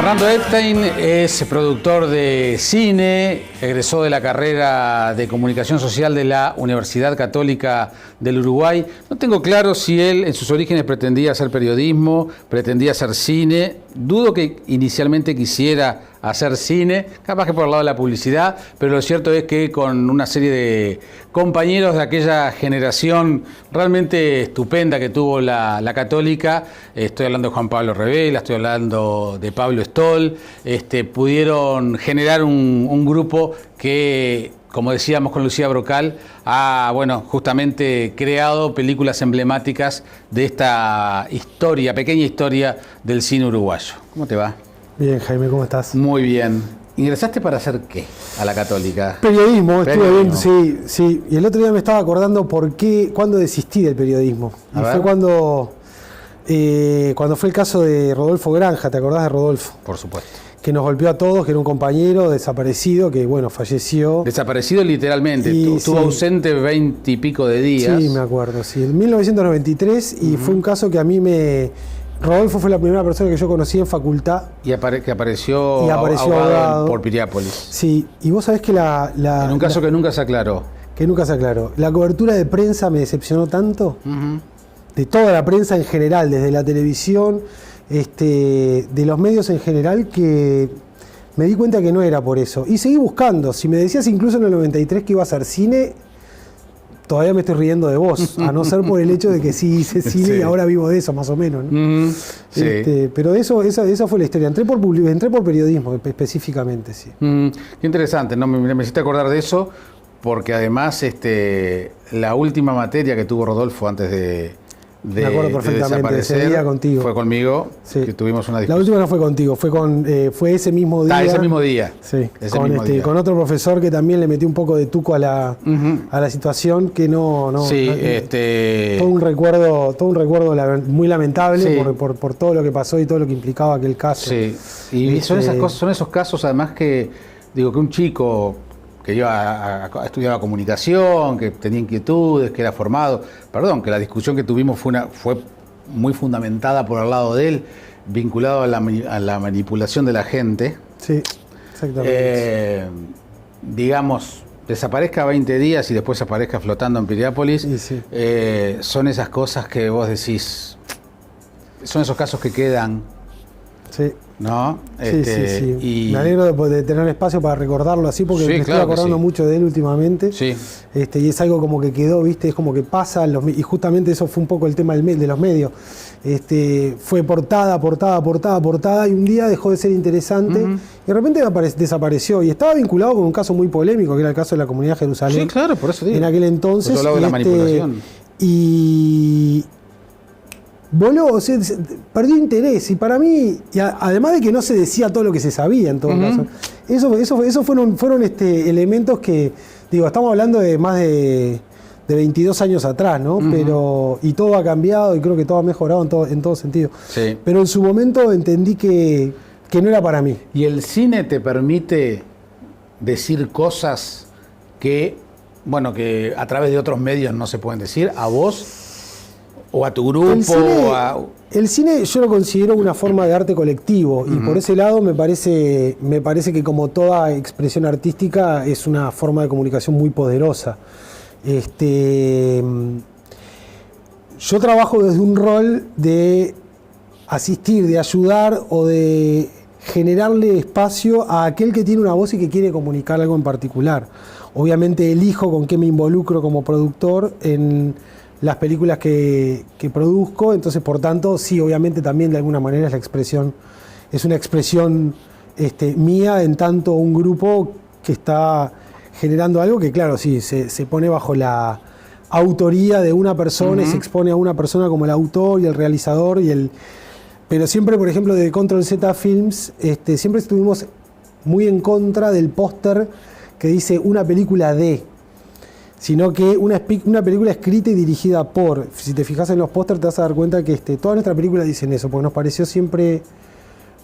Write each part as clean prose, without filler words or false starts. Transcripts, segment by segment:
Fernando Epstein es productor de cine, egresó de la carrera de Comunicación Social de la Universidad Católica del Uruguay. No tengo claro si él en sus orígenes pretendía hacer periodismo, pretendía hacer cine. Dudo que inicialmente quisiera hacer cine, capaz que por el lado de la publicidad, pero lo cierto es que con una serie de compañeros de aquella generación realmente estupenda que tuvo la Católica, estoy hablando de Juan Pablo Revela, estoy hablando de Pablo Stoll, pudieron generar un grupo que, como decíamos con Lucía Brocal, ha justamente creado películas emblemáticas de esta historia, pequeña historia del cine uruguayo. ¿Cómo te va? Bien, Jaime, ¿cómo estás? Muy bien. ¿Ingresaste para hacer qué a la Católica? Periodismo, estuve viendo, sí. Y el otro día me estaba acordando cuándo desistí del periodismo. Y fue cuando fue el caso de Rodolfo Granja, ¿te acordás de Rodolfo? Por supuesto. Que nos golpeó a todos, que era un compañero desaparecido, que falleció. Desaparecido literalmente, estuvo ausente 20 y pico de días. Sí, me acuerdo, sí. En 1993, y fue un caso que a mí Rodolfo fue la primera persona que yo conocí en facultad. Que apareció ahogado por Piriápolis. Sí, y vos sabés que en un caso que nunca se aclaró. Que nunca se aclaró. La cobertura de prensa me decepcionó tanto, de toda la prensa en general, desde la televisión, de los medios en general, que me di cuenta que no era por eso. Y seguí buscando. Si me decías incluso en el 93 que iba a hacer cine, todavía me estoy riendo de vos, a no ser por el hecho de que sí hice cine y ahora vivo de eso, más o menos, ¿no? Pero esa fue la historia. Entré por periodismo específicamente, sí. Qué interesante, ¿no? Me hiciste acordar de eso, porque además la última materia que tuvo Rodolfo antes de desaparecer, ese día contigo. Fue conmigo, que tuvimos una discusión. La última no fue contigo, fue ese mismo día. Ese mismo día. Sí, con otro profesor que también le metió un poco de tuco a la situación, que todo un recuerdo muy lamentable por todo lo que pasó y todo lo que implicaba aquel caso. Sí, y son esos casos además que un chico que estudiaba comunicación, que tenía inquietudes, que era formado, que la discusión que tuvimos fue muy fundamentada por el lado de él, vinculado a la manipulación de la gente. Sí, exactamente. Desaparezca 20 días y después aparezca flotando en Piriápolis, son esas cosas que vos decís, son esos casos que quedan. Sí. ¿No? Sí. Y me alegro de tener espacio para recordarlo así, porque me estoy acordando mucho de él últimamente. Sí. Y es algo como que quedó, ¿viste? Es como que pasa, y justamente eso fue un poco el tema de los medios. Fue portada, y un día dejó de ser interesante, y de repente desapareció. Y estaba vinculado con un caso muy polémico, que era el caso de la Comunidad de Jerusalén. Sí, claro, por eso digo. En aquel entonces. Por eso de la manipulación. Y voló, perdió interés, y para mí, además de que no se decía todo lo que se sabía en todo caso, eso fueron elementos que, estamos hablando de más de 22 años atrás, ¿no? Y todo ha cambiado y creo que todo ha mejorado en todo sentido. Sí. Pero en su momento entendí que no era para mí. ¿Y el cine te permite decir cosas que a través de otros medios no se pueden decir a vos? ¿O a tu grupo? El cine yo lo considero una forma de arte colectivo, y por ese lado me parece que, como toda expresión artística, es una forma de comunicación muy poderosa. Yo trabajo desde un rol de asistir, de ayudar o de generarle espacio a aquel que tiene una voz y que quiere comunicar algo en particular. Obviamente elijo con qué me involucro como productor en las películas que produzco, entonces por tanto sí, obviamente también de alguna manera es una expresión mía, en tanto un grupo que está generando algo que, claro, sí, se pone bajo la autoría de una persona y se expone a una persona como el autor y el realizador pero siempre, por ejemplo, de Control Z Films, siempre estuvimos muy en contra del póster que dice una película de, sino que una película escrita y dirigida por. Si te fijas en los pósters te vas a dar cuenta que todas nuestras películas dicen eso, porque nos pareció siempre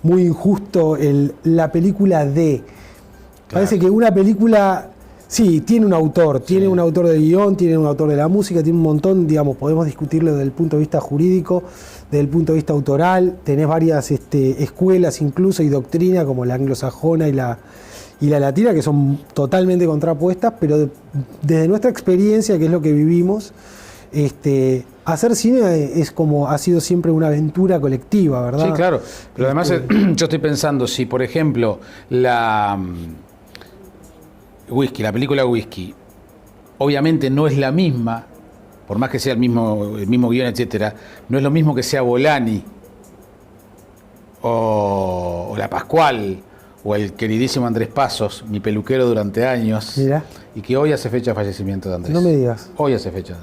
muy injusto la película de. Claro. Parece que una película Sí, tiene un autor, tiene un autor del guión, tiene un autor de la música, tiene un montón, digamos, podemos discutirlo desde el punto de vista jurídico, desde el punto de vista autoral, tenés varias escuelas incluso y doctrina como la anglosajona y la latina, que son totalmente contrapuestas, pero desde nuestra experiencia, que es lo que vivimos, hacer cine es como ha sido siempre una aventura colectiva, ¿verdad? Sí, claro, pero además yo estoy pensando, si por ejemplo la película Whisky, obviamente no es la misma, por más que sea el mismo guión, etcétera, no es lo mismo que sea Bolani o La Pascual o el queridísimo Andrés Passos, mi peluquero durante años. Mirá. Y que hoy hace fecha de fallecimiento de Andrés. No me digas. Hoy hace fecha.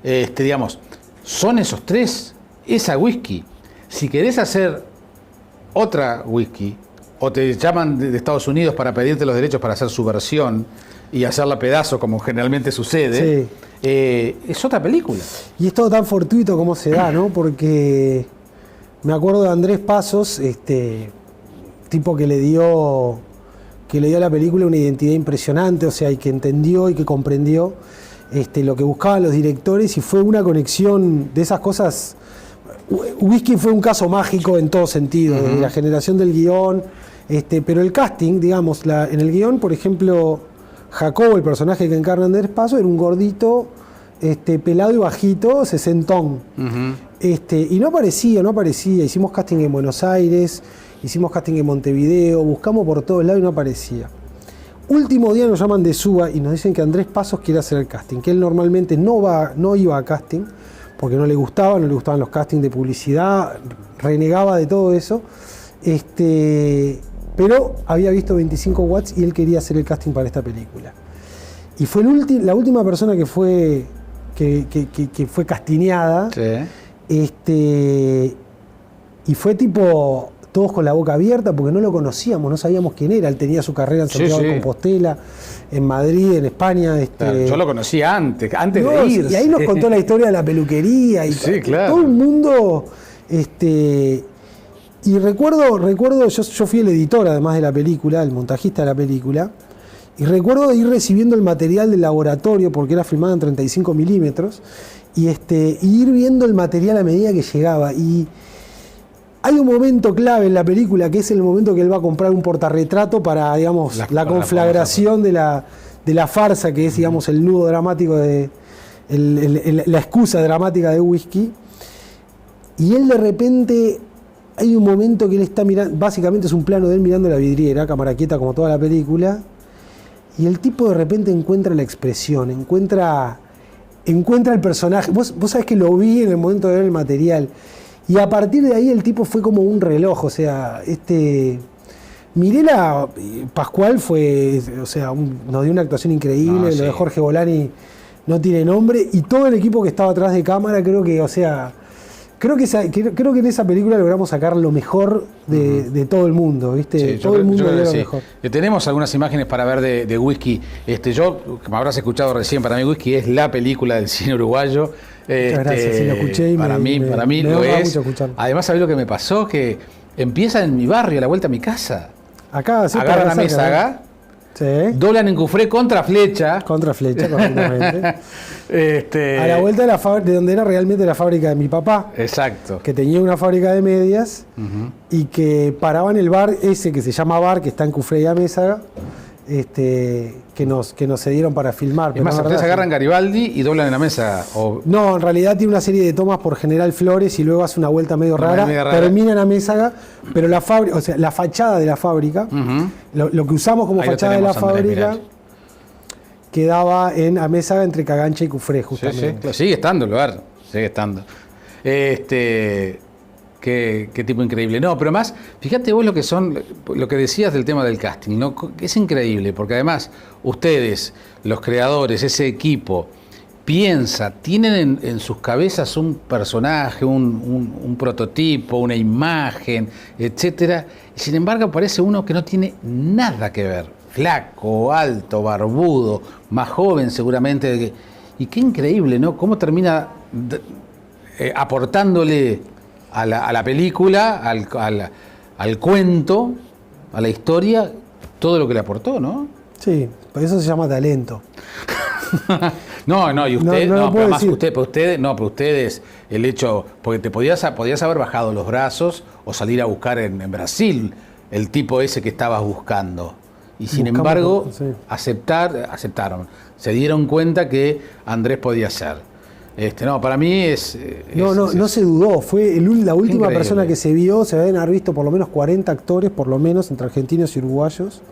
Digamos, son esos tres, esa Whisky. Si querés hacer otra Whisky, o te llaman de Estados Unidos para pedirte los derechos para hacer su versión y hacerla pedazo, como generalmente sucede, sí. Es otra película. Y es todo tan fortuito como se da, ¿no? Porque me acuerdo de Andrés Passos, tipo que le dio a la película una identidad impresionante, o sea, y que entendió y que comprendió lo que buscaban los directores, y fue una conexión de esas cosas. Whisky fue un caso mágico en todo sentido, de la generación del guión, pero el casting, digamos, en el guión, por ejemplo, Jacobo, el personaje que encarna Andrés Passos, era un gordito, pelado y bajito, sesentón. Y no aparecía. Hicimos casting en Buenos Aires, hicimos casting en Montevideo, buscamos por todos lados y no aparecía. Último día nos llaman de Suba y nos dicen que Andrés Passos quiere hacer el casting, que él normalmente no iba a casting, porque no le gustaban los castings de publicidad, renegaba de todo eso, pero había visto 25 watts y él quería hacer el casting para esta película. Y fue la última persona que fue castineada, sí. Y fue tipo todos con la boca abierta porque no lo conocíamos, no sabíamos quién era. Él tenía su carrera en Santiago de Compostela, en Madrid, en España. Claro, yo lo conocía antes no, de irse. Y ahí nos contó la historia de la peluquería y sí, claro. Todo el mundo. Y recuerdo, yo fui el editor además de la película, el montajista de la película, y recuerdo ir recibiendo el material del laboratorio porque era filmado en 35 milímetros, y ir viendo el material a medida que llegaba. Y hay un momento clave en la película que es el momento que él va a comprar un portarretrato para, digamos, la conflagración de la farsa, que es, digamos, el nudo dramático la excusa dramática de Whisky. Y él de repente, hay un momento que él está mirando, básicamente es un plano de él mirando la vidriera, cámara quieta como toda la película, y el tipo de repente encuentra la expresión, encuentra el personaje. Vos sabés que lo vi en el momento de ver el material. Y a partir de ahí el tipo fue como un reloj, o sea, Mirela Pascual fue, o sea, nos dio una actuación increíble, sí. Lo de Jorge Bolani no tiene nombre, y todo el equipo que estaba atrás de cámara, creo que en esa película logramos sacar lo mejor de todo el mundo, ¿viste? Sí, todo el mundo dio lo mejor. Tenemos algunas imágenes para ver de Whisky. Yo, como habrás escuchado recién, para mí Whisky es la película del cine uruguayo. Muchas gracias, sí, lo escuché y para mí lo es. Además, ¿sabés lo que me pasó? Que empieza en mi barrio, a la vuelta a mi casa. Acá, sí, agarran a Mésaga, sí. Doblan en Cufré contra Flecha. Correctamente. A la vuelta de donde era realmente la fábrica de mi papá. Exacto. Que tenía una fábrica de medias y que paraba en el bar ese que se llama Bar, que está en Cufré y Amézaga, que nos cedieron para filmar. Es más, ustedes agarran Garibaldi y doblan en la mesa. No, en realidad tiene una serie de tomas por General Flores y luego hace una vuelta medio rara. Termina en Amézaga, pero la fábrica, o sea, la fachada de la fábrica, lo que usamos como fachada de la fábrica, quedaba en Amézaga entre Cagancha y Cufré, justamente. Sí. Sigue estando el lugar, sigue estando. Qué tipo increíble. No, pero más, fíjate vos lo que decías del tema del casting, ¿no? Es increíble, porque además ustedes, los creadores, ese equipo, tienen en sus cabezas un personaje, un prototipo, una imagen, etcétera, y sin embargo aparece uno que no tiene nada que ver, flaco, alto, barbudo, más joven seguramente, y qué increíble, ¿no? Cómo termina aportándole a la película, al cuento, a la historia, todo lo que le aportó, ¿no? Sí, pero eso se llama talento. No, y usted, No lo no, puedo pero más decir. pero ustedes, el hecho, porque podías haber bajado los brazos o salir a buscar en Brasil el tipo ese que estabas buscando. Y sin Buscamos, embargo, sí. aceptaron, se dieron cuenta que Andrés podía ser. No, para mí No se dudó, fue la última increíble. persona que se vio, se deben haber visto por lo menos 40 actores, por lo menos, entre argentinos y uruguayos.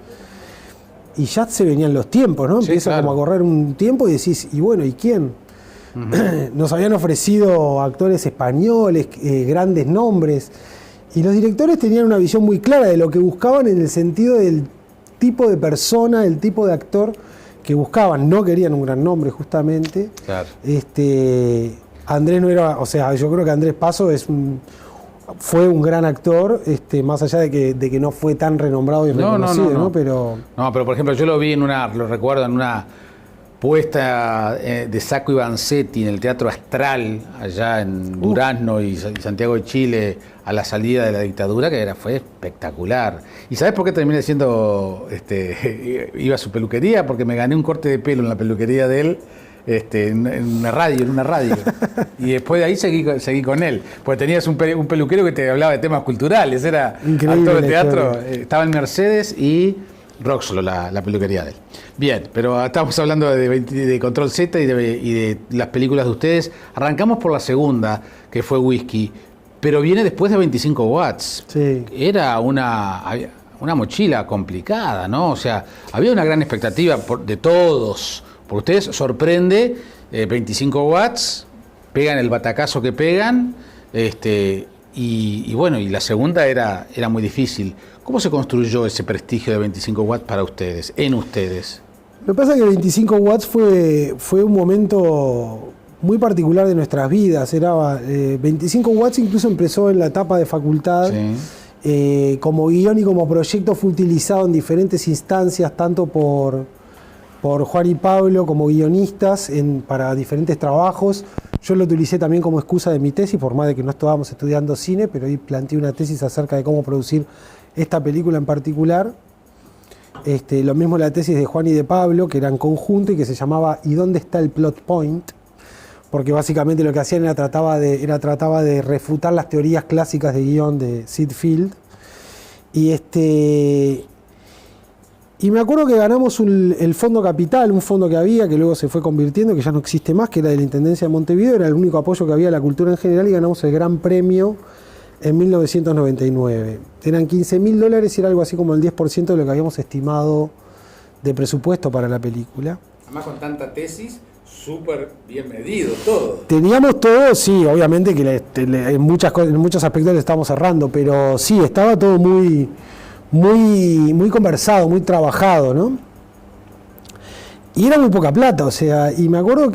Y ya se venían los tiempos, ¿no? Sí, Empieza claro. como a correr un tiempo y decís, y bueno, ¿y quién? Nos habían ofrecido actores españoles, grandes nombres, y los directores tenían una visión muy clara de lo que buscaban en el sentido del tipo de persona, el tipo de actor que buscaban. No querían un gran nombre, justamente. Claro. Andrés no era, o sea, yo creo que Andrés Paso fue un gran actor, más allá de que no fue tan renombrado y reconocido, ¿no? Pero por ejemplo, yo lo vi lo recuerdo en una puesta de Sacco y Vanzetti en el Teatro Astral, allá en Durazno y Santiago de Chile, a la salida de la dictadura, fue espectacular. ¿Y sabes por qué terminé siendo, iba a su peluquería? Porque me gané un corte de pelo en la peluquería de él, en una radio. Y después de ahí seguí con él. Porque tenías un peluquero que te hablaba de temas culturales, era Increíble actor de la teatro, historia. estaba en Mercedes y Roxlo, la peluquería de él. Bien, pero estamos hablando de Control Z y de las películas de ustedes. Arrancamos por la segunda, que fue Whisky, pero viene después de 25 watts. sí. Era una mochila complicada, ¿no? O sea, había una gran expectativa de todos. Porque ustedes sorprende, 25 watts, pegan el batacazo que pegan, y bueno, y la segunda era muy difícil. ¿Cómo se construyó ese prestigio de 25 watts para ustedes, en ustedes? Lo que pasa es que 25 watts fue un momento muy particular de nuestras vidas. 25 watts incluso empezó en la etapa de facultad. Sí. Como guión y como proyecto fue utilizado en diferentes instancias, tanto por Juan y Pablo como guionistas para diferentes trabajos. Yo lo utilicé también como excusa de mi tesis, por más de que no estábamos estudiando cine, pero ahí planteé una tesis acerca de cómo producir esta película en particular. Lo mismo la tesis de Juan y de Pablo, que era en conjunto y que se llamaba ¿Y dónde está el plot point? Porque básicamente lo que hacían trataba de refutar las teorías clásicas de guión de Sid Field. Y me acuerdo que ganamos el Fondo Capital, un fondo que había, que luego se fue convirtiendo, que ya no existe más, que era de la Intendencia de Montevideo, era el único apoyo que había a la cultura en general, y ganamos el Gran Premio en 1999. Eran $15.000 y era algo así como el 10% de lo que habíamos estimado de presupuesto para la película. Además con tanta tesis, súper bien medido todo. Teníamos todo, sí, obviamente que en muchos aspectos le estábamos cerrando, pero sí, estaba todo muy conversado, muy trabajado, ¿no? Y era muy poca plata, o sea, y me acuerdo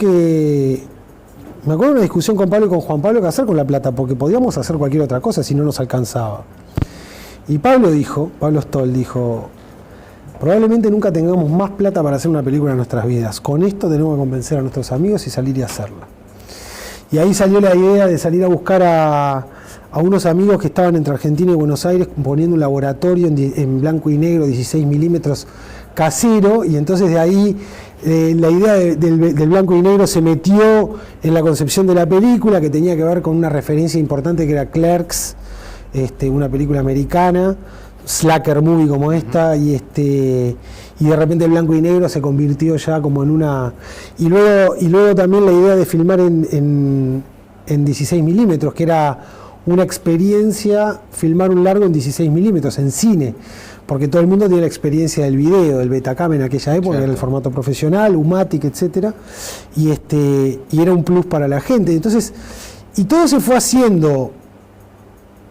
una discusión con Pablo y con Juan Pablo que hacer con la plata, porque podíamos hacer cualquier otra cosa si no nos alcanzaba. Y Pablo Stoll dijo, probablemente nunca tengamos más plata para hacer una película en nuestras vidas. Con esto tenemos que convencer a nuestros amigos y salir y hacerla. Y ahí salió la idea de salir a buscar a unos amigos que estaban entre Argentina y Buenos Aires poniendo un laboratorio en blanco y negro, 16 milímetros casero, y entonces de ahí la idea del blanco y negro se metió en la concepción de la película, que tenía que ver con una referencia importante que era Clerks, una película americana, slacker movie como esta, y de repente el blanco y negro se convirtió ya como en una... Y luego también la idea de filmar en 16 milímetros, que era una experiencia filmar un largo en 16 milímetros, en cine, porque todo el mundo tiene la experiencia del video, del Betacam en aquella época, que era el formato profesional, Umatic, etcétera, y era un plus para la gente. Entonces, y todo se fue haciendo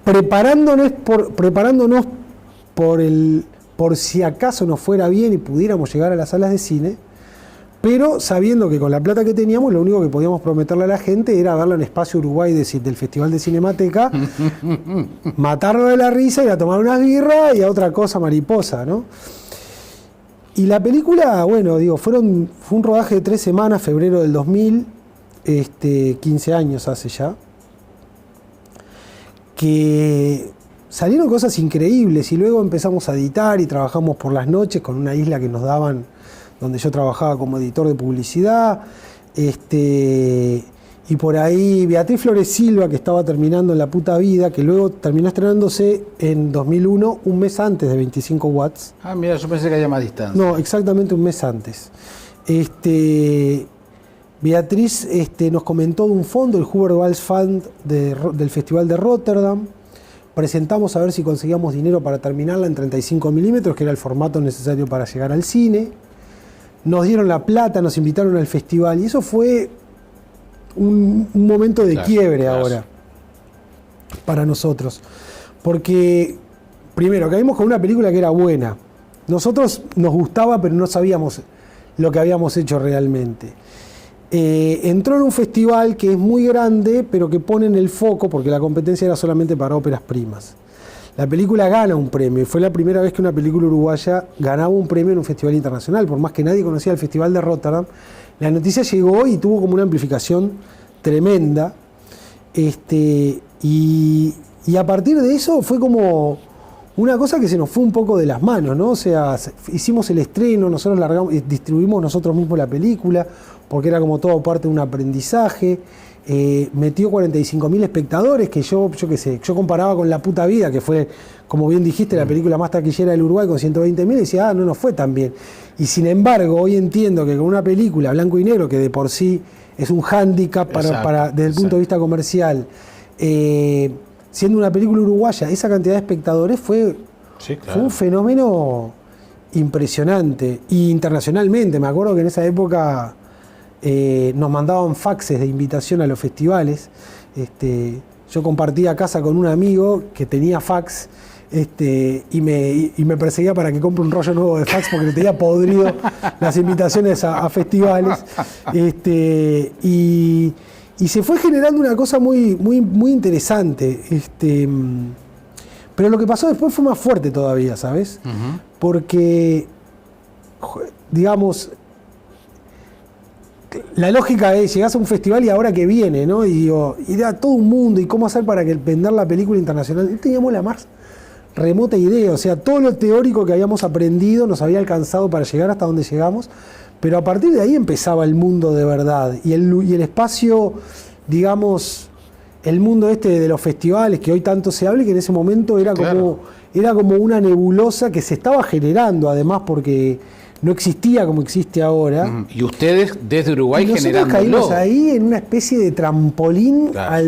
preparándonos por si acaso nos fuera bien y pudiéramos llegar a las salas de cine, pero sabiendo que con la plata que teníamos lo único que podíamos prometerle a la gente era darle un espacio Uruguay del Festival de Cinemateca, matarlo de la risa, ir a tomar unas birras y a otra cosa mariposa, ¿no? Y la película, bueno, fue un rodaje de 3 semanas, febrero del 2000, 15 años hace ya, que salieron cosas increíbles y luego empezamos a editar y trabajamos por las noches con una isla que nos daban donde yo trabajaba como editor de publicidad. Y por ahí Beatriz Flores Silva, que estaba terminando En la puta vida, que luego terminó estrenándose en 2001, un mes antes de 25 watts. Ah, mira, yo pensé que había más distancia. No, exactamente un mes antes. Beatriz nos comentó de un fondo, el Hubert Walsh Fund del Festival de Rotterdam. Presentamos a ver si conseguíamos dinero para terminarla en 35 milímetros, que era el formato necesario para llegar al cine. Nos dieron la plata, nos invitaron al festival, y eso fue un momento de quiebre ahora para nosotros. Porque, primero, caímos con una película que era buena. Nosotros nos gustaba, pero no sabíamos lo que habíamos hecho realmente. Entró en un festival que es muy grande, pero que pone en el foco, porque la competencia era solamente para óperas primas. La película gana un premio, y fue la primera vez que una película uruguaya ganaba un premio en un festival internacional. Por más que nadie conocía el Festival de Rotterdam, la noticia llegó y tuvo como una amplificación tremenda. Y a partir de eso fue como una cosa que se nos fue un poco de las manos, ¿no? O sea, hicimos el estreno, nosotros distribuimos nosotros mismos la película, porque era como todo parte de un aprendizaje. Metió 45.000 espectadores, que yo qué sé, yo comparaba con La puta vida, que fue, como bien dijiste, la película más taquillera del Uruguay con 120.000, y decía, no nos fue tan bien. Y sin embargo, hoy entiendo que con una película blanco y negro, que de por sí es un hándicap desde el punto de vista comercial, siendo una película uruguaya, esa cantidad de espectadores fue un fenómeno impresionante. Y internacionalmente, me acuerdo que en esa época nos mandaban faxes de invitación a los festivales. Yo compartía casa con un amigo que tenía fax, y me perseguía para que compre un rollo nuevo de fax porque le tenía podrido las invitaciones a festivales. Y se fue generando una cosa muy, muy, muy interesante. Pero lo que pasó después fue más fuerte todavía, ¿sabes? Uh-huh. Porque, digamos, la lógica es, llegás a un festival y ahora que viene, ¿no? Y digo, ir a todo un mundo y cómo hacer para vender la película internacional. No teníamos la más remota idea, o sea, todo lo teórico que habíamos aprendido nos había alcanzado para llegar hasta donde llegamos, pero a partir de ahí empezaba el mundo de verdad. Y el espacio, digamos, el mundo de los festivales, que hoy tanto se habla y que en ese momento era como una nebulosa que se estaba generando, además, porque no existía como existe ahora. Y ustedes desde Uruguay generando. Nosotros caímos ahí en una especie de trampolín a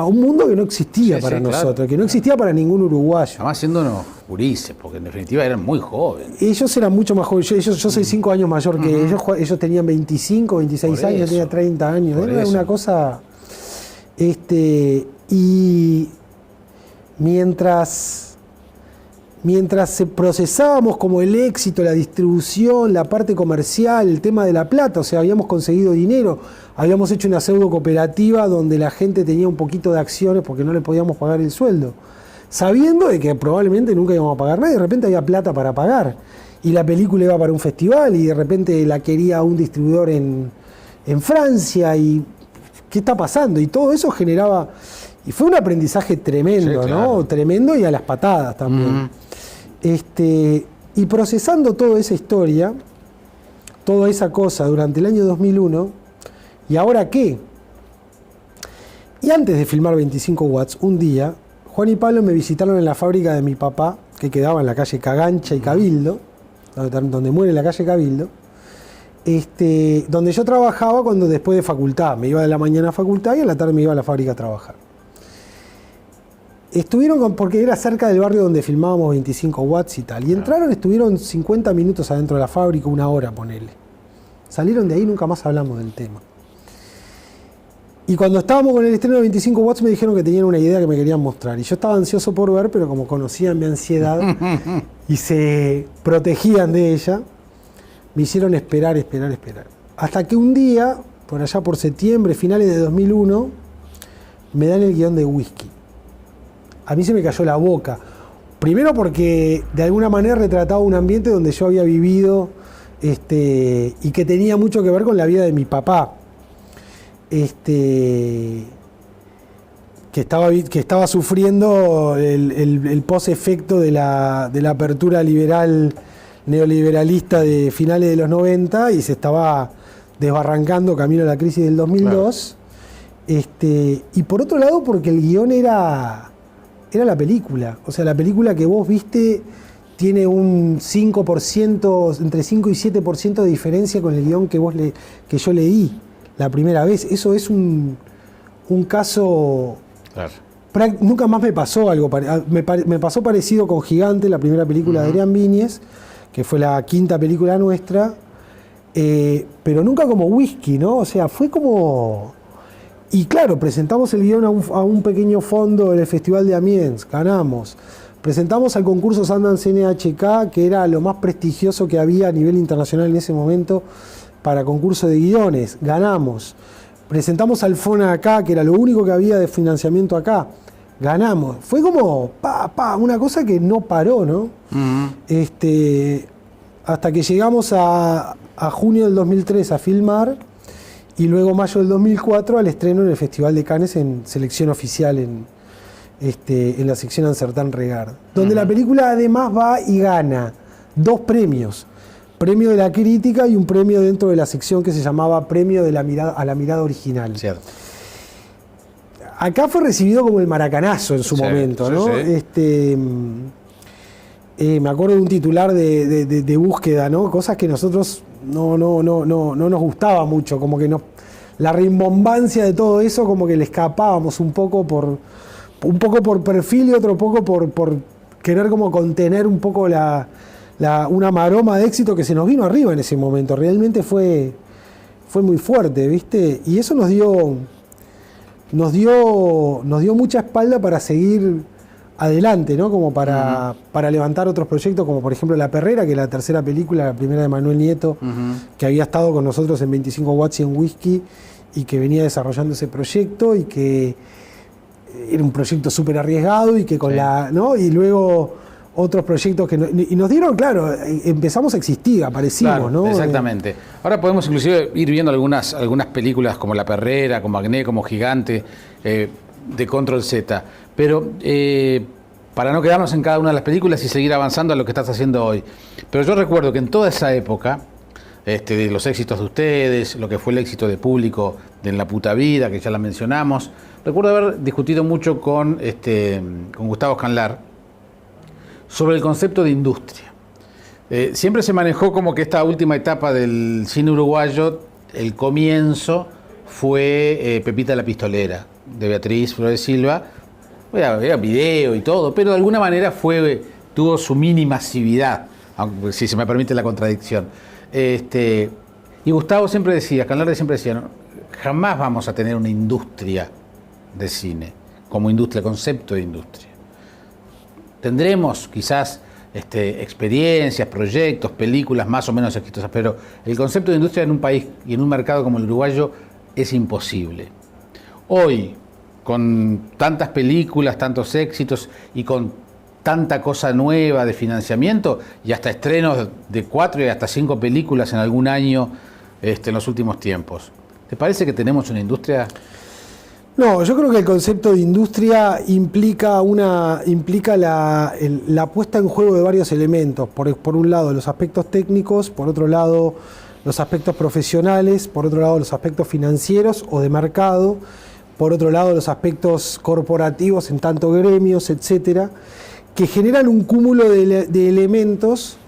un mundo que no existía para nosotros, que no existía para ningún uruguayo. Además siéndonos gurises, porque en definitiva eran muy jóvenes. Ellos eran mucho más jóvenes. Yo soy 5 años mayor que ellos. Ellos tenían 25, 26 años, yo tenía 30 años. Era una cosa. Y mientras se procesábamos como el éxito, la distribución, la parte comercial, el tema de la plata, o sea, habíamos conseguido dinero, habíamos hecho una pseudo cooperativa donde la gente tenía un poquito de acciones porque no le podíamos pagar el sueldo, sabiendo de que probablemente nunca íbamos a pagar nada, y de repente había plata para pagar, y la película iba para un festival, y de repente la quería un distribuidor en Francia, y ¿qué está pasando? Y todo eso generaba, y fue un aprendizaje tremendo, ¿no? Tremendo, y a las patadas también. Y procesando toda esa historia, toda esa cosa durante el año 2001, ¿y ahora qué? Y antes de filmar 25 watts, un día, Juan y Pablo me visitaron en la fábrica de mi papá, que quedaba en la calle Cagancha y Cabildo, donde muere la calle Cabildo, donde yo trabajaba después de facultad. Me iba de la mañana a facultad y a la tarde me iba a la fábrica a trabajar. Porque era cerca del barrio donde filmábamos 25 watts y tal. Y estuvieron 50 minutos adentro de la fábrica, 1 hora, ponele. Salieron de ahí y nunca más hablamos del tema. Y cuando estábamos con el estreno de 25 watts me dijeron que tenían una idea que me querían mostrar. Y yo estaba ansioso por ver, pero como conocían mi ansiedad y se protegían de ella, me hicieron esperar. Hasta que un día, por allá por septiembre, finales de 2001, me dan el guión de Whisky. A mí se me cayó la boca. Primero porque de alguna manera retrataba un ambiente donde yo había vivido y que tenía mucho que ver con la vida de mi papá. Que estaba sufriendo el post-efecto de la apertura liberal neoliberalista de finales de los 90 y se estaba desbarrancando camino a la crisis del 2002. Claro. Y por otro lado, porque el guión era la película. O sea, la película que vos viste tiene un 5%, entre 5 y 7% de diferencia con el guión que yo leí la primera vez. Eso es un caso... Claro. Nunca más me pasó algo. Me pasó parecido con Gigante, la primera película de Adrián Viñes, que fue la quinta película nuestra, pero nunca como Whisky, ¿no? O sea, fue como... Y claro, presentamos el guión a un pequeño fondo en el Festival de Amiens, ganamos. Presentamos al concurso Sundance NHK, que era lo más prestigioso que había a nivel internacional en ese momento para concurso de guiones, ganamos. Presentamos al FONA acá, que era lo único que había de financiamiento acá, ganamos. Fue como una cosa que no paró, ¿no? Hasta que llegamos a junio del 2003 a filmar, y luego mayo del 2004 al estreno en el Festival de Cannes en selección oficial en la sección Ansertan Regard, donde la película además va y gana 2 premios. Premio de la crítica y un premio dentro de la sección que se llamaba Premio de la mirada original. Cierto. Acá fue recibido como el maracanazo en su momento, ¿no? Sí. Me acuerdo de un titular de búsqueda, ¿no? Cosas que nosotros no nos gustaba mucho, como que la rimbombancia de todo eso, como que le escapábamos un poco por perfil y otro poco por querer como contener un poco una maroma de éxito que se nos vino arriba en ese momento. Realmente fue muy fuerte, ¿viste? Y eso nos dio mucha espalda para seguir adelante, ¿no? Como para levantar otros proyectos, como por ejemplo La Perrera, que es la tercera película, la primera de Manuel Nieto, que había estado con nosotros en 25 Watts y en Whisky, y que venía desarrollando ese proyecto, y que era un proyecto súper arriesgado, y que ¿no? Y luego otros proyectos y nos dieron, claro, empezamos a existir, aparecimos, claro, ¿no? Exactamente. Ahora podemos inclusive ir viendo algunas películas como La Perrera, como Acné, como Gigante, de Control Z. Pero para no quedarnos en cada una de las películas y seguir avanzando a lo que estás haciendo hoy. Pero yo recuerdo que en toda esa época, de los éxitos de ustedes, lo que fue el éxito de público de En la puta vida, que ya la mencionamos, recuerdo haber discutido mucho con Gustavo Scanlar sobre el concepto de industria. Siempre se manejó como que esta última etapa del cine uruguayo, el comienzo fue Pepita la Pistolera, de Beatriz Flores Silva. Había video y todo, pero de alguna manera tuvo su mini masividad, aunque, si se me permite la contradicción. Y Gustavo siempre decía, Scanlar siempre decía, ¿no? Jamás vamos a tener una industria de cine, como industria, concepto de industria. Tendremos quizás experiencias, proyectos, películas más o menos exitosas, pero el concepto de industria en un país y en un mercado como el uruguayo es imposible. Hoy, con tantas películas, tantos éxitos y con tanta cosa nueva de financiamiento y hasta estrenos de 4 y hasta 5 películas en algún año en los últimos tiempos, ¿te parece que tenemos una industria? No, yo creo que el concepto de industria implica la puesta en juego de varios elementos. Por un lado, los aspectos técnicos, por otro lado, los aspectos profesionales, por otro lado, los aspectos financieros o de mercado, por otro lado, los aspectos corporativos en tanto gremios, etcétera, que generan un cúmulo de elementos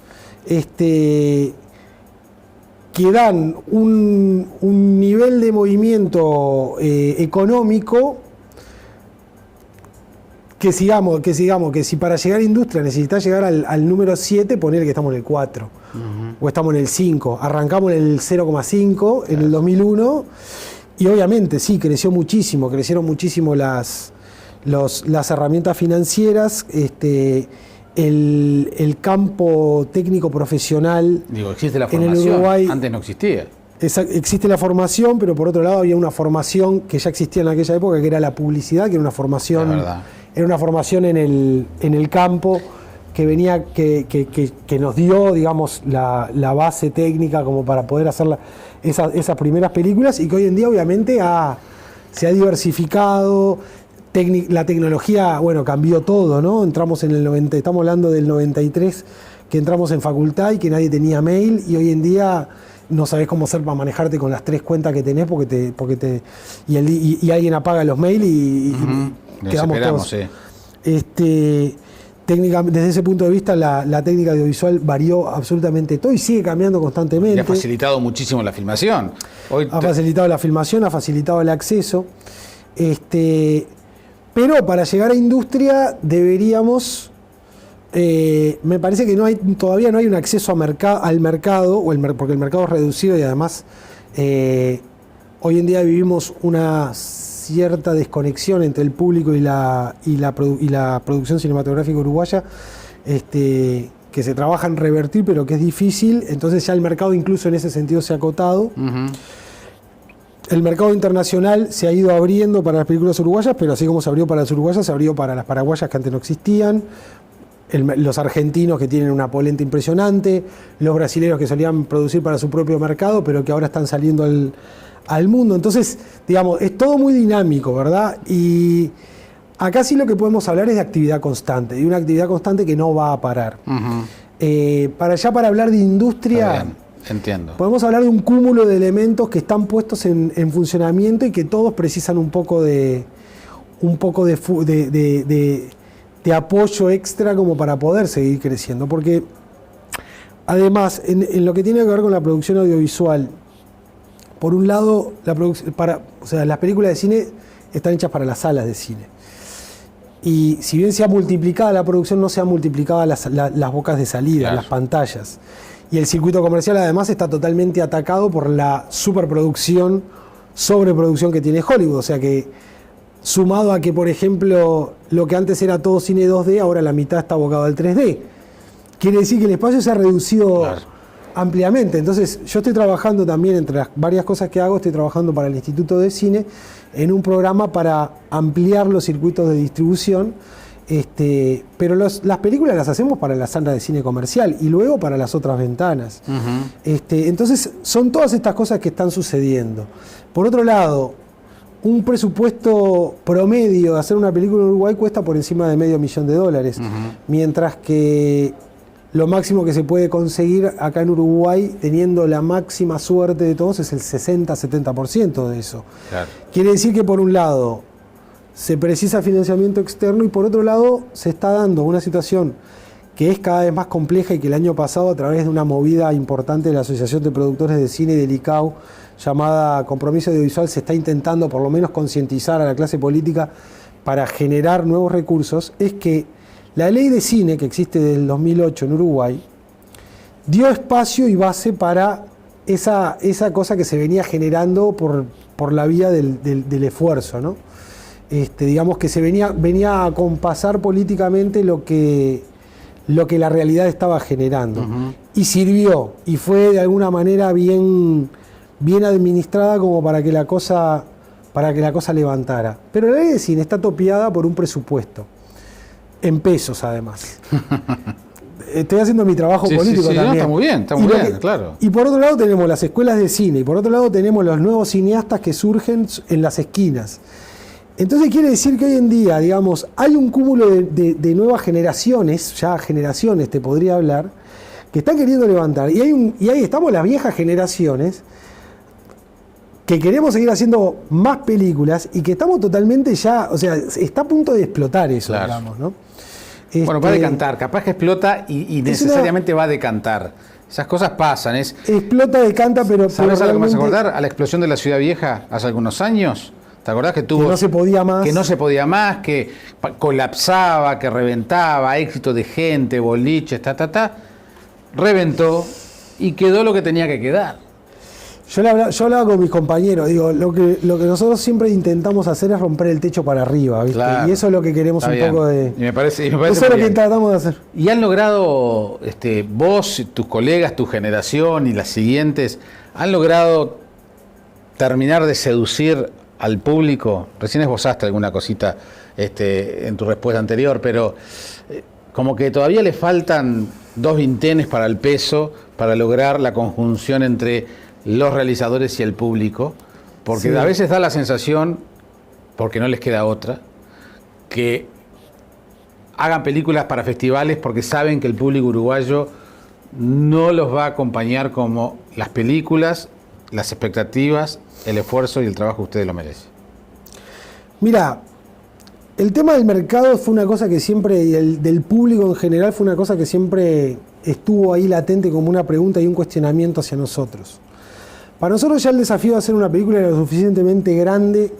que dan un nivel de movimiento económico que si para llegar a industria necesitas llegar al número 7, poner que estamos en el 4 o estamos en el 5. Arrancamos en el 0,5 en el 2001 y obviamente sí, crecieron muchísimo las herramientas financieras, el campo técnico profesional. Existe la formación, en el Uruguay, antes no existía. Existe la formación, pero por otro lado había una formación que ya existía en aquella época, que era la publicidad, que era una formación en el campo que venía, que nos dio, digamos, la base técnica como para poder hacer esas primeras películas, y que hoy en día obviamente se ha diversificado. La tecnología, cambió todo, ¿no? Entramos en el 90, estamos hablando del 93, que entramos en facultad y que nadie tenía mail, y hoy en día no sabés cómo hacer para manejarte con las 3 cuentas que tenés y alguien apaga los mails y quedamos todos. Sí. Desde ese punto de vista, la técnica audiovisual varió absolutamente todo y sigue cambiando constantemente. Y ha facilitado muchísimo la filmación. Facilitado la filmación, ha facilitado el acceso. Pero para llegar a industria deberíamos, me parece que todavía no hay un acceso al mercado, porque el mercado es reducido y además hoy en día vivimos una cierta desconexión entre el público y la producción cinematográfica uruguaya, que se trabaja en revertir, pero que es difícil. Entonces ya el mercado incluso en ese sentido se ha acotado. Uh-huh. El mercado internacional se ha ido abriendo para las películas uruguayas, pero así como se abrió para las uruguayas, se abrió para las paraguayas que antes no existían. Los argentinos, que tienen una polenta impresionante, los brasileños que solían producir para su propio mercado, pero que ahora están saliendo al mundo. Entonces, digamos, es todo muy dinámico, ¿verdad? Y acá sí lo que podemos hablar es de actividad constante, de una actividad constante que no va a parar. Uh-huh. Para hablar de industria, entiendo, podemos hablar de un cúmulo de elementos que están puestos en funcionamiento y que todos precisan un poco de apoyo extra como para poder seguir creciendo. Porque además, en lo que tiene que ver con la producción audiovisual, por un lado, las películas de cine están hechas para las salas de cine. Y si bien se ha multiplicado la producción, no se han multiplicado las bocas de salida, claro, las pantallas. Y el circuito comercial además está totalmente atacado por la superproducción, sobreproducción que tiene Hollywood. O sea que, sumado a que, por ejemplo, lo que antes era todo cine 2D, ahora la mitad está abocado al 3D. Quiere decir que el espacio se ha reducido, claro, ampliamente. Entonces yo estoy trabajando también, entre las varias cosas que hago, estoy trabajando para el Instituto de Cine en un programa para ampliar los circuitos de distribución, pero las películas las hacemos para la sala de cine comercial y luego para las otras ventanas. Uh-huh. Entonces son todas estas cosas que están sucediendo. Por otro lado, un presupuesto promedio de hacer una película en Uruguay cuesta por encima de $500,000, uh-huh, mientras que lo máximo que se puede conseguir acá en Uruguay, teniendo la máxima suerte de todos, es el 60-70% de eso. Claro. Quiere decir que por un lado se precisa financiamiento externo y por otro lado se está dando una situación que es cada vez más compleja y que el año pasado, a través de una movida importante de la Asociación de Productores de Cine y del ICAO, llamada Compromiso Audiovisual, se está intentando por lo menos concientizar a la clase política para generar nuevos recursos, es que la ley de cine que existe desde el 2008 en Uruguay dio espacio y base para esa cosa que se venía generando por la vía del esfuerzo, ¿no? Digamos que se venía a compasar políticamente lo que la realidad estaba generando. Uh-huh. Y sirvió, y fue de alguna manera bien administrada como para que la cosa levantara. Pero la ley de cine está topeada por un presupuesto. En pesos, además. Estoy haciendo mi trabajo político también. No, está muy bien, claro. Y por otro lado tenemos las escuelas de cine, y por otro lado tenemos los nuevos cineastas que surgen en las esquinas. Entonces quiere decir que hoy en día, digamos, hay un cúmulo de nuevas generaciones, ya generaciones te podría hablar, que están queriendo levantar. Y ahí estamos las viejas generaciones, que queremos seguir haciendo más películas y que estamos totalmente ya, o sea, está a punto de explotar eso, claro, digamos, ¿no? Bueno, va a decantar, capaz que explota y necesariamente va a decantar. Esas cosas pasan. Explota, decanta, pero... ¿Sabes algo más acordar? A la explosión de la Ciudad Vieja hace algunos años. ¿Te acordás que tuvo... Que no se podía más. Que no se podía más, que colapsaba, que reventaba, éxito de gente, boliches, reventó y quedó lo que tenía que quedar. Yo hablaba con mis compañeros, digo, lo que nosotros siempre intentamos hacer es romper el techo para arriba, ¿viste? Claro, y eso es lo que queremos un poco de... Y me parece eso es lo que tratamos de hacer. Y han logrado, vos, tus colegas, tu generación y las siguientes, han logrado terminar de seducir al público. Recién esbozaste alguna cosita en tu respuesta anterior, pero como que todavía le faltan 2 vintenes para el peso, para lograr la conjunción entre los realizadores y el público, porque sí, a veces da la sensación, porque no les queda otra, que hagan películas para festivales porque saben que el público uruguayo no los va a acompañar como las películas, las expectativas, el esfuerzo y el trabajo que ustedes lo merecen? Mira, el tema del mercado fue una cosa que siempre, y del público en general, fue una cosa que siempre estuvo ahí latente como una pregunta y un cuestionamiento hacia nosotros. Para nosotros ya el desafío de hacer una película era lo suficientemente grande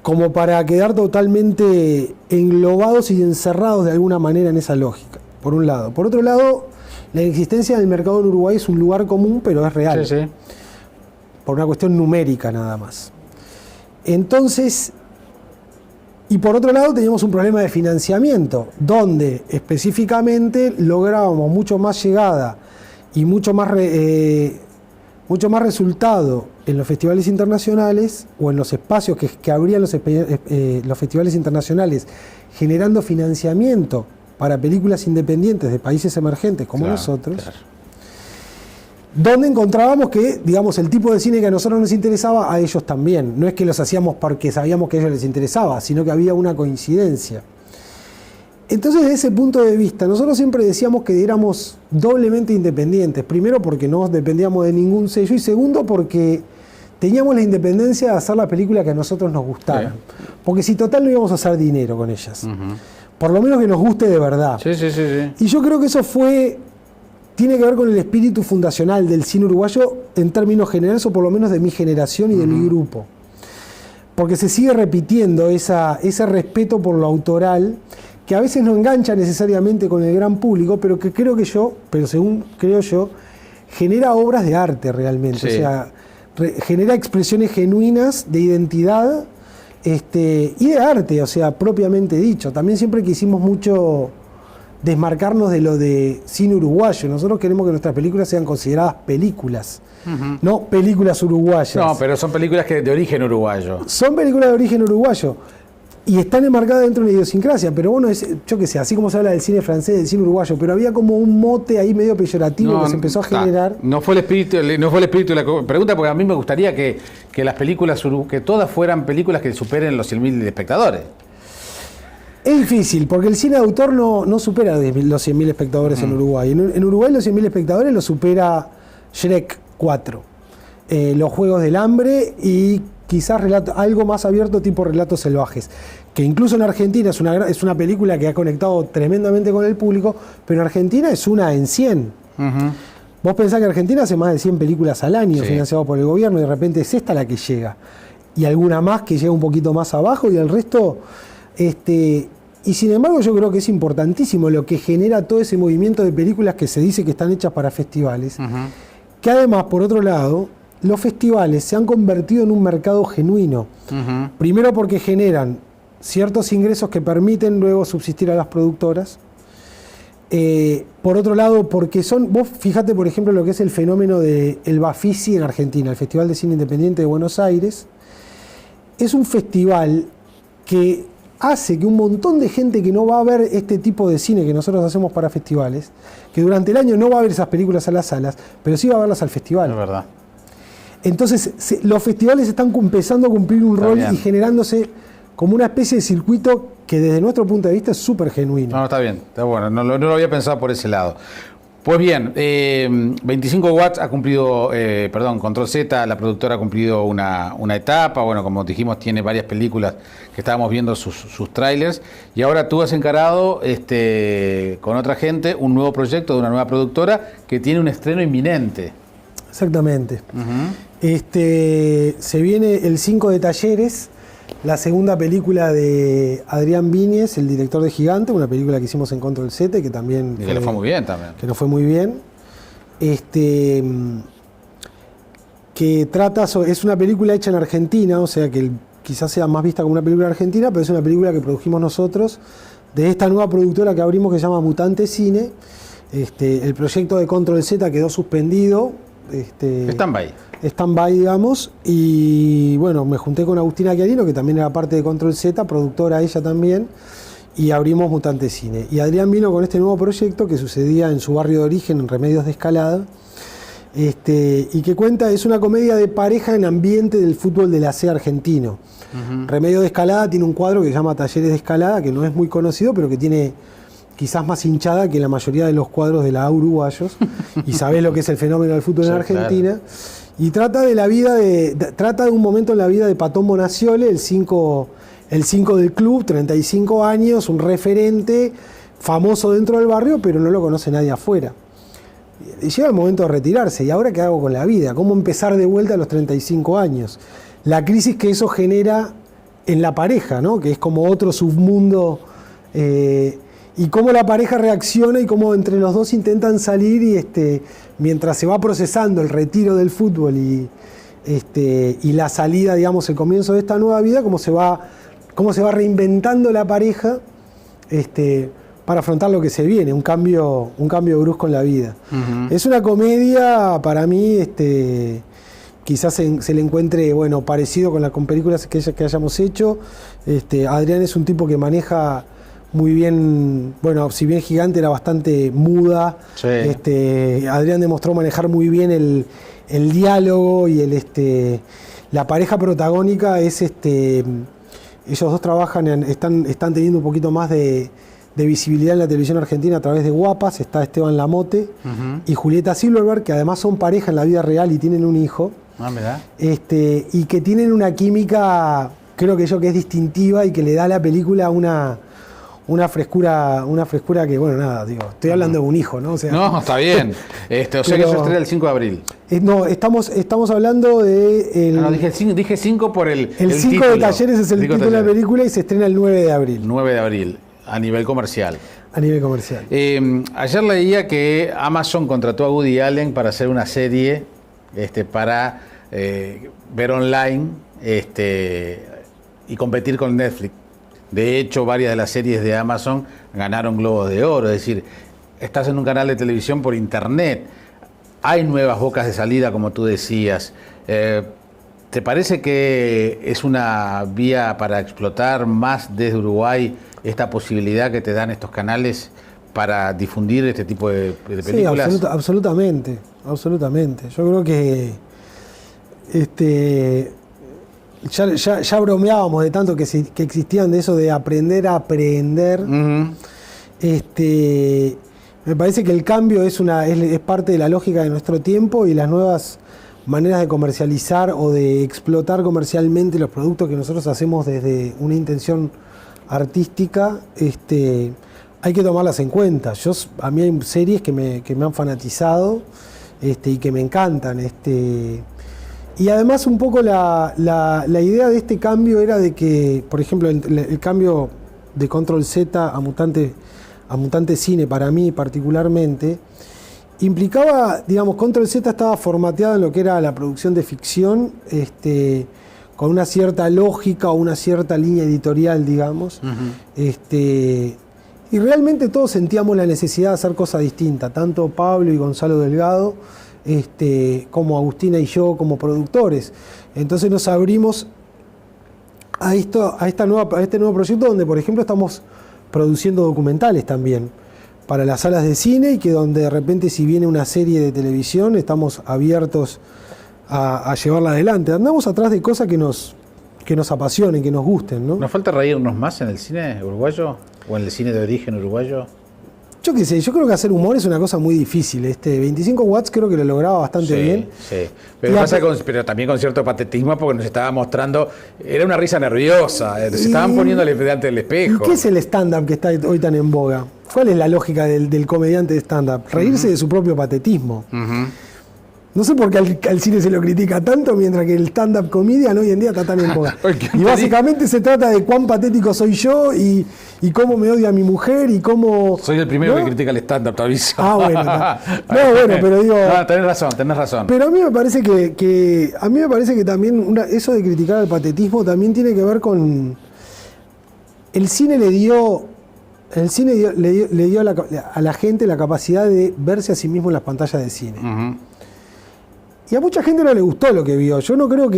como para quedar totalmente englobados y encerrados de alguna manera en esa lógica, por un lado. Por otro lado, la existencia del mercado en Uruguay es un lugar común, pero es real. Sí, sí. Por una cuestión numérica nada más. Entonces, y por otro lado teníamos un problema de financiamiento, donde específicamente lográbamos mucho más llegada y mucho más resultado en los festivales internacionales o en los espacios que abrían los festivales internacionales, generando financiamiento para películas independientes de países emergentes como nosotros, donde encontrábamos que, digamos, el tipo de cine que a nosotros nos interesaba, a ellos también. No es que los hacíamos porque sabíamos que a ellos les interesaba, sino que había una coincidencia. Entonces, desde ese punto de vista, nosotros siempre decíamos que éramos doblemente independientes. Primero, porque no dependíamos de ningún sello, y segundo, porque teníamos la independencia de hacer la película que a nosotros nos gustara. Porque si total no íbamos a hacer dinero con ellas. Por lo menos que nos guste de verdad. Sí. Y yo creo que eso tiene que ver con el espíritu fundacional del cine uruguayo en términos generales, o por lo menos de mi generación y de mi grupo. Porque se sigue repitiendo ese respeto por lo autoral, que a veces no engancha necesariamente con el gran público, pero que según creo yo, genera obras de arte realmente. O sea, genera expresiones genuinas de identidad y de arte, o sea, propiamente dicho. También siempre quisimos mucho desmarcarnos de lo de cine uruguayo. Nosotros queremos que nuestras películas sean consideradas películas, no películas uruguayas. No, pero son películas de origen uruguayo. Son películas de origen uruguayo y están enmarcadas dentro de una idiosincrasia, pero bueno, yo qué sé, así como se habla del cine francés, del cine uruguayo, pero había como un mote ahí medio peyorativo que se empezó a generar. No fue el espíritu de la pregunta, porque a mí me gustaría que las películas, que todas fueran películas que superen los 100.000 espectadores. Es difícil, porque el cine de autor no supera los 100.000 espectadores en Uruguay. En Uruguay los 100.000 espectadores lo supera Shrek 4, Los Juegos del Hambre y quizás algo más abierto tipo Relatos Salvajes, que incluso en Argentina es una película que ha conectado tremendamente con el público, pero en Argentina es una en 100. Vos pensás que Argentina hace más de 100 películas al año financiadas por el gobierno, y de repente es esta la que llega. Y alguna más que llega un poquito más abajo, y el resto... y sin embargo yo creo que es importantísimo lo que genera todo ese movimiento de películas que se dice que están hechas para festivales, que además, por otro lado, los festivales se han convertido en un mercado genuino. Primero porque generan ciertos ingresos que permiten luego subsistir a las productoras. Por otro lado, porque vos fíjate por ejemplo lo que es el fenómeno del Bafisi en Argentina, el Festival de Cine Independiente de Buenos Aires. Es un festival que hace que un montón de gente que no va a ver este tipo de cine que nosotros hacemos para festivales, que durante el año no va a ver esas películas a las salas, pero sí va a verlas al festival. Es verdad. Entonces, los festivales están empezando a cumplir un rol y generándose como una especie de circuito que desde nuestro punto de vista es súper genuino. No, está bien, está bueno, no lo había pensado por ese lado. Pues bien, 25 Watts ha cumplido, Control Z, la productora ha cumplido una etapa. Bueno, como dijimos, tiene varias películas que estábamos viendo sus trailers, y ahora tú has encarado con otra gente un nuevo proyecto de una nueva productora que tiene un estreno inminente. Exactamente. Se viene el 5 de Talleres, la segunda película de Adrián Viñes, el director de Gigante, una película que hicimos en Control Z, que también... Y que le fue muy bien también. Que nos fue muy bien. Que trata es una película hecha en Argentina, o sea que quizás sea más vista como una película argentina, pero es una película que produjimos nosotros, de esta nueva productora que abrimos que se llama Mutante Cine. El proyecto de Control Z quedó suspendido. Stand-by, digamos, y bueno, me junté con Agustina Chiarino, que también era parte de Control Z, productora ella también, y abrimos Mutante Cine. Y Adrián vino con este nuevo proyecto que sucedía en su barrio de origen, en Remedios de Escalada, y que es una comedia de pareja en ambiente del fútbol de la C argentino. Remedios de Escalada tiene un cuadro que se llama Talleres de Escalada, que no es muy conocido, pero que tiene quizás más hinchada que la mayoría de los cuadros de la A uruguayos, y sabés lo que es el fenómeno del fútbol en Argentina. Claro. Y trata de un momento en la vida de Patón Bonaciole, el 5 del club, 35 años, un referente famoso dentro del barrio, pero no lo conoce nadie afuera. Y llega el momento de retirarse. ¿Y ahora qué hago con la vida? ¿Cómo empezar de vuelta a los 35 años? La crisis que eso genera en la pareja, ¿no? Que es como otro submundo, y cómo la pareja reacciona y cómo entre los dos intentan salir, y mientras se va procesando el retiro del fútbol y la salida, digamos, el comienzo de esta nueva vida, cómo se va reinventando la pareja para afrontar lo que se viene, un cambio brusco en la vida. Uh-huh. Es una comedia, para mí, quizás se le encuentre, bueno, parecido con películas que hayamos hecho. Adrián es un tipo que maneja muy bien, bueno, si bien Gigante era bastante muda, sí. Adrián demostró manejar muy bien el diálogo y la pareja protagónica es ellos dos trabajan, están teniendo un poquito más de visibilidad en la televisión argentina a través de Guapas. Está Esteban Lamote, uh-huh, y Julieta Silverberg, que además son pareja en la vida real y tienen un hijo. Ah, ¿verdad? Y que tienen una química, creo que es distintiva y que le da a la película una frescura que, bueno, nada, digo, estoy hablando de un hijo, ¿no? O sea, no, está bien. O sea que eso estrena el 5 de abril. No, estamos hablando de... No, dije 5 por el 5 de Talleres es el título de la película y se estrena el 9 de abril. 9 de abril, a nivel comercial. A nivel comercial. Ayer leía que Amazon contrató a Woody Allen para hacer una serie para ver online y competir con Netflix. De hecho, varias de las series de Amazon ganaron Globos de Oro. Es decir, estás en un canal de televisión por internet. Hay nuevas bocas de salida, como tú decías. ¿Te parece que es una vía para explotar más desde Uruguay esta posibilidad que te dan estos canales para difundir este tipo de películas? Sí, absolutamente. Yo creo que ya bromeábamos de tanto que existían de eso de aprender a aprender. Uh-huh. Me parece que el cambio es parte de la lógica de nuestro tiempo, y las nuevas maneras de comercializar o de explotar comercialmente los productos que nosotros hacemos desde una intención artística, hay que tomarlas en cuenta. A mí hay series que me han fanatizado y que me encantan. Y además un poco la idea de este cambio era de que, por ejemplo, el cambio de Control Z a Mutante Cine, para mí particularmente, implicaba, digamos, Control Z estaba formateada en lo que era la producción de ficción, con una cierta lógica o una cierta línea editorial, digamos. Uh-huh. Y realmente todos sentíamos la necesidad de hacer cosas distintas, tanto Pablo y Gonzalo Delgado, como Agustina y yo como productores. Entonces nos abrimos a este nuevo proyecto, donde por ejemplo estamos produciendo documentales también para las salas de cine, y que donde de repente, si viene una serie de televisión, estamos abiertos a llevarla adelante. Andamos atrás de cosas que nos apasionen, que nos gusten, ¿no? ¿Nos falta reírnos más en el cine uruguayo o en el cine de origen uruguayo? Yo qué sé, yo creo que hacer humor es una cosa muy difícil. 25 watts creo que lo lograba bastante bien. Sí, pero también con cierto patetismo, porque nos estaba mostrando, era una risa nerviosa, se estaban poniéndole delante del espejo. ¿Y qué es el stand-up que está hoy tan en boga? ¿Cuál es la lógica del comediante de stand-up? Reírse de su propio patetismo. Uh-huh. No sé por qué al cine se lo critica tanto, mientras que el stand-up comedian hoy en día está tan en boga. Y básicamente se trata de cuán patético soy yo y cómo me odia mi mujer y cómo... Soy el primero, ¿no?, que critica el stand-up, te aviso. Ah, bueno. No, bueno, pero digo... No, tenés razón. Pero a mí me parece que también eso de criticar el patetismo también tiene que ver con... El cine le dio a la gente la capacidad de verse a sí mismo en las pantallas de cine. Uh-huh. Y a mucha gente no le gustó lo que vio. Yo creo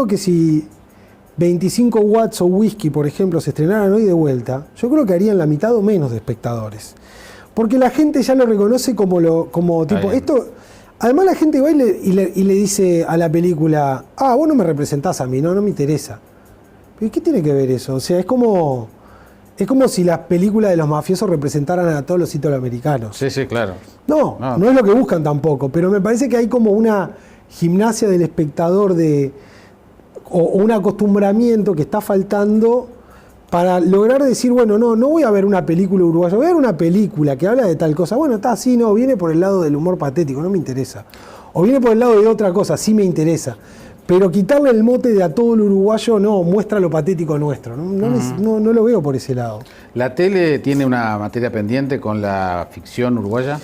que si 25 watts o Whisky, por ejemplo, se estrenaran hoy de vuelta, yo creo que harían la mitad o menos de espectadores. Porque la gente ya lo reconoce como tipo... Esto, además la gente va y le dice a la película, vos no me representás a mí, no me interesa. ¿Pero qué tiene que ver eso? O sea, es como Es como si las películas de los mafiosos representaran a todos los italoamericanos. Sí, sí, claro. No, no es lo que buscan tampoco, pero me parece que hay como una gimnasia del espectador o un acostumbramiento que está faltando para lograr decir, bueno, no voy a ver una película uruguaya, voy a ver una película que habla de tal cosa. Bueno, está así, no, viene por el lado del humor patético, no me interesa. O viene por el lado de otra cosa, sí me interesa. Pero quitarle el mote de a todo el uruguayo, no, muestra lo patético nuestro. No lo veo por ese lado. ¿La tele tiene una materia pendiente con la ficción uruguaya?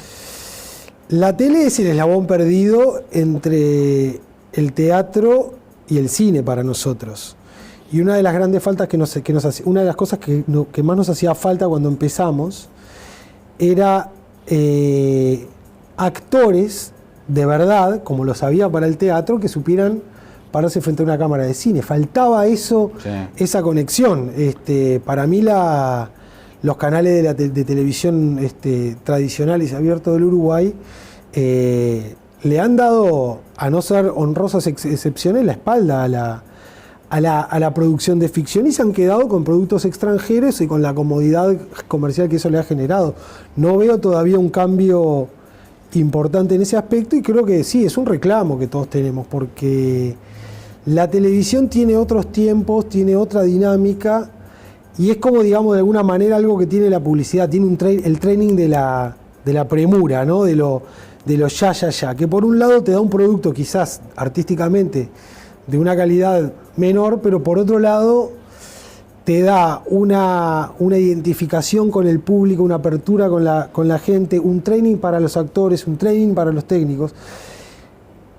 La tele es el eslabón perdido entre el teatro y el cine para nosotros. Y una de las grandes faltas una de las cosas que más nos hacía falta cuando empezamos era actores de verdad, como los había para el teatro, que supieran pararse frente a una cámara de cine. Faltaba eso, sí, esa conexión. Para mí los canales de televisión tradicionales abiertos del Uruguay le han dado, a no ser honrosas excepciones, la espalda a la producción de ficción y se han quedado con productos extranjeros y con la comodidad comercial que eso le ha generado. No veo todavía un cambio importante en ese aspecto y creo que sí, es un reclamo que todos tenemos porque la televisión tiene otros tiempos, tiene otra dinámica y es como, digamos, de alguna manera algo que tiene la publicidad, tiene el training de la premura, ¿no? De lo ya, que por un lado te da un producto quizás artísticamente de una calidad menor, pero por otro lado te da una identificación con el público, una apertura con la gente, un training para los actores, un training para los técnicos,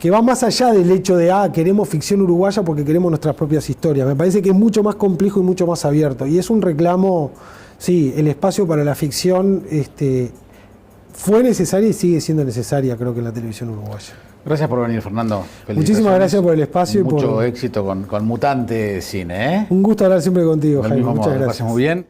que va más allá del hecho de, queremos ficción uruguaya porque queremos nuestras propias historias. Me parece que es mucho más complejo y mucho más abierto. Y es un reclamo, sí, el espacio para la ficción fue necesaria y sigue siendo necesaria, creo que en la televisión uruguaya. Gracias por venir, Fernando. Muchísimas gracias por el espacio. Mucho éxito con Mutante Cine. Un gusto hablar siempre contigo, Jaime. Muchas gracias. Muy bien.